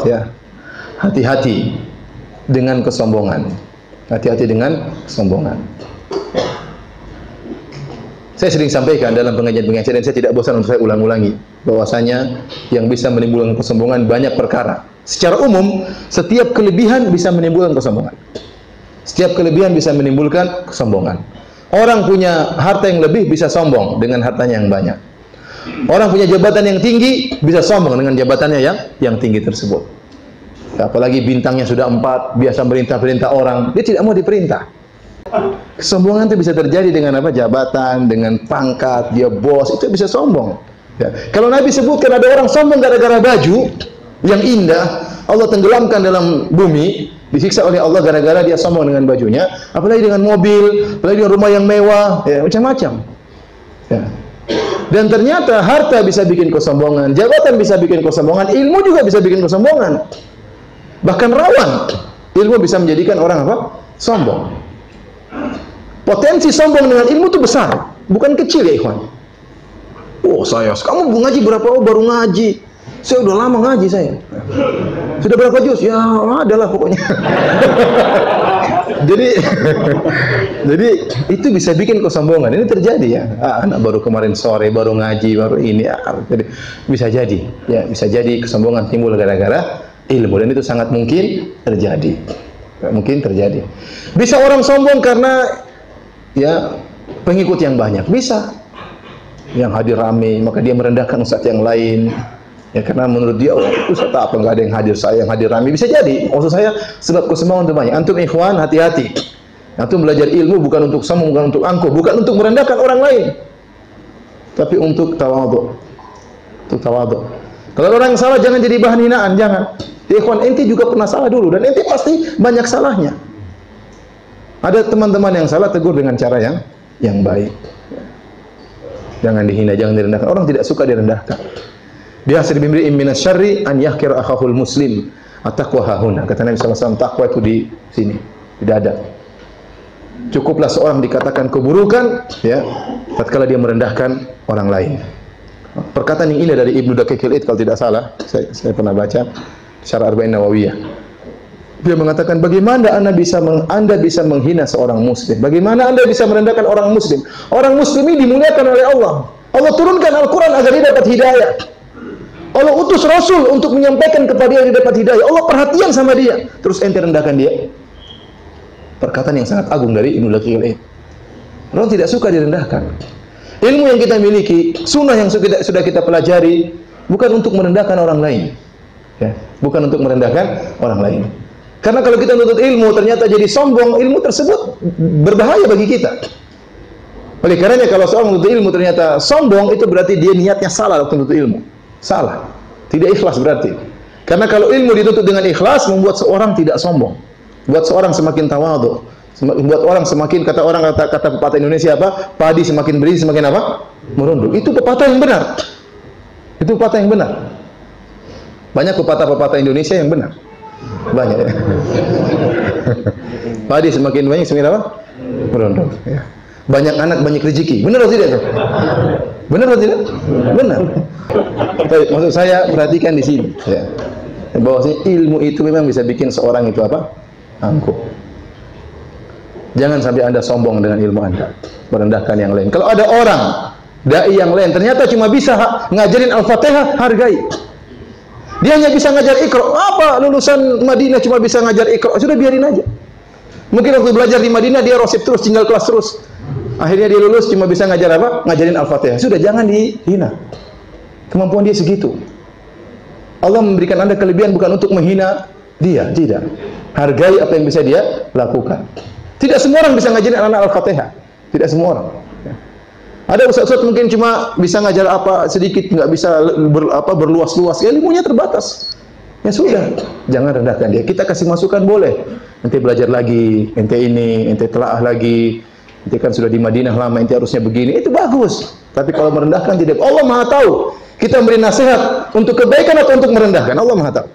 ya. Hati-hati dengan kesombongan. Hati-hati dengan kesombongan. Saya sering sampaikan dalam pengajian-pengajian dan saya tidak bosan untuk saya ulang-ulangi bahwasanya yang bisa menimbulkan kesombongan banyak perkara. Secara umum, setiap kelebihan bisa menimbulkan kesombongan. Setiap kelebihan bisa menimbulkan kesombongan. Orang punya harta yang lebih bisa sombong dengan hartanya yang banyak. Orang punya jabatan yang tinggi bisa sombong dengan jabatannya yang tinggi tersebut. Apalagi bintangnya sudah 4, biasa merintah-perintah orang, dia tidak mau diperintah. Kesombongan itu bisa terjadi dengan apa? Jabatan, dengan pangkat, dia bos, itu bisa sombong. Ya. Kalau Nabi sebutkan ada orang sombong gara-gara baju yang indah, Allah tenggelamkan dalam bumi, disiksa oleh Allah gara-gara dia sombong dengan bajunya, apalagi dengan mobil, apalagi dengan rumah yang mewah, ya, macam-macam. Ya. Dan ternyata harta bisa bikin kesombongan, jabatan bisa bikin kesombongan, ilmu juga bisa bikin kesombongan. Bahkan rawan, ilmu bisa menjadikan orang apa? Sombong. Potensi sombong dengan ilmu itu besar, bukan kecil ya ikhwan. Oh kamu ngaji berapa? Oh baru ngaji. Saya udah lama ngaji saya. Sudah berapa juz? Ya adalah pokoknya. jadi itu bisa bikin kesombongan. Ini terjadi ya. Anak baru kemarin sore baru ngaji, baru ini. Jadi bisa jadi, ya bisa jadi kesombongan timbul gara-gara ilmu dan itu sangat mungkin terjadi. Mungkin terjadi. Bisa orang sombong karena ya pengikut yang banyak, bisa. Yang hadir ramai, maka dia merendahkan ustaz yang lain. Ya karena menurut dia, oh ustaz apa enggak ada yang hadir, saya yang hadir ramai. Bisa jadi. Maksud saya sebab kesombongan itu banyak. Antum ikhwan hati-hati. Antum belajar ilmu bukan untuk sombong, bukan untuk angkuh, bukan untuk merendahkan orang lain. Tapi untuk tawadhu. Untuk tawadhu. Kalau orang yang salah jangan jadi bahan hinaan, jangan. Ya ikhwan, ente juga pernah salah dulu dan ente pasti banyak salahnya. Ada teman-teman yang salah, tegur dengan cara yang baik. Jangan dihina, jangan direndahkan. Orang tidak suka direndahkan. Biasa diberi minas syarri an yahkira akhahul muslim. At-taqwa hahuna. Kata Nabi sallallahu alaihi wasallam, takwa itu di sini, di dada. Cukuplah seorang dikatakan keburukan ya, tatkala dia merendahkan orang lain. Perkataan yang indah dari Ibnu Daqiqil Id kalau tidak salah, saya pernah baca Syarah Arba'in Nawawiyah. Dia mengatakan, bagaimana Anda bisa menghina seorang muslim? Bagaimana Anda bisa merendahkan orang muslim? Orang muslim ini dimuliakan oleh Allah. Allah turunkan Al-Quran agar dia dapat hidayah. Allah utus Rasul untuk menyampaikan kepada dia dapat hidayah. Allah perhatian sama dia. Terus ente rendahkan dia. Perkataan yang sangat agung dari Ibnu Daqiqil Id. Orang tidak suka direndahkan. Ilmu yang kita miliki, sunnah yang sudah kita pelajari, bukan untuk merendahkan orang lain. Ya, bukan untuk merendahkan orang lain. Karena kalau kita menuntut ilmu ternyata jadi sombong, ilmu tersebut berbahaya bagi kita. Oleh karenanya kalau seorang menuntut ilmu ternyata sombong, itu berarti dia niatnya salah waktu menuntut ilmu. Salah. Tidak ikhlas berarti. Karena kalau ilmu dituntut dengan ikhlas membuat seorang tidak sombong. Buat seorang semakin tawadhu. Membuat orang semakin, kata pepatah Indonesia apa? Padi semakin berisi semakin apa? Merunduk. Itu pepatah yang benar. Itu pepatah yang benar. Banyak pepatah-pepatah Indonesia yang benar. Banyak ya. Padi semakin banyak semakin apa? Merunduk. Ya. Banyak anak banyak rezeki. Benar atau tidak? Benar atau tidak? Benar. Maksud saya perhatikan di sini. Ya. Bahwasanya ilmu itu memang bisa bikin seorang itu apa? Angkuh. Jangan sampai Anda sombong dengan ilmu Anda, merendahkan yang lain. Kalau ada orang dai yang lain ternyata cuma bisa ngajarin Al-Fatihah, hargai. Dia hanya bisa ngajar Iqra. Apa lulusan Madinah cuma bisa ngajar Iqra? Sudah biarin aja. Mungkin waktu belajar di Madinah dia rosip terus, tinggal kelas terus. Akhirnya dia lulus cuma bisa ngajar apa? Ngajarin Al-Fatihah. Sudah, jangan dihina. Kemampuan dia segitu. Allah memberikan Anda kelebihan bukan untuk menghina dia, tidak. Hargai apa yang bisa dia lakukan. Tidak semua orang bisa ngajarin anak-anak Al-Fatihah. Tidak semua orang. Ada ustaz-ustaz mungkin cuma bisa ngajar apa sedikit, nggak bisa berluas-luas. Ya, ilmunya terbatas. Ya sudah, jangan rendahkan dia. Kita kasih masukan boleh. Ente belajar lagi, ente ini, ente telaah lagi. Ente kan sudah di Madinah lama, ente harusnya begini. Itu bagus. Tapi kalau merendahkan tidak. Allah Maha tahu. Kita beri nasihat untuk kebaikan atau untuk merendahkan. Allah Maha tahu.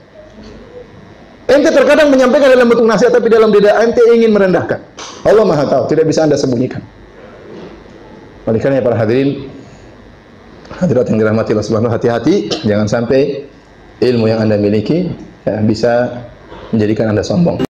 Ente terkadang menyampaikan dalam bentuk nasihat, tapi dalam dada ente ingin merendahkan. Allah Maha tahu. Tidak bisa Anda sembunyikan. Oleh karena para hadirin, hadirat yang dirahmati Allah Subhanahu, hati-hati jangan sampai ilmu yang Anda miliki ya, bisa menjadikan Anda sombong.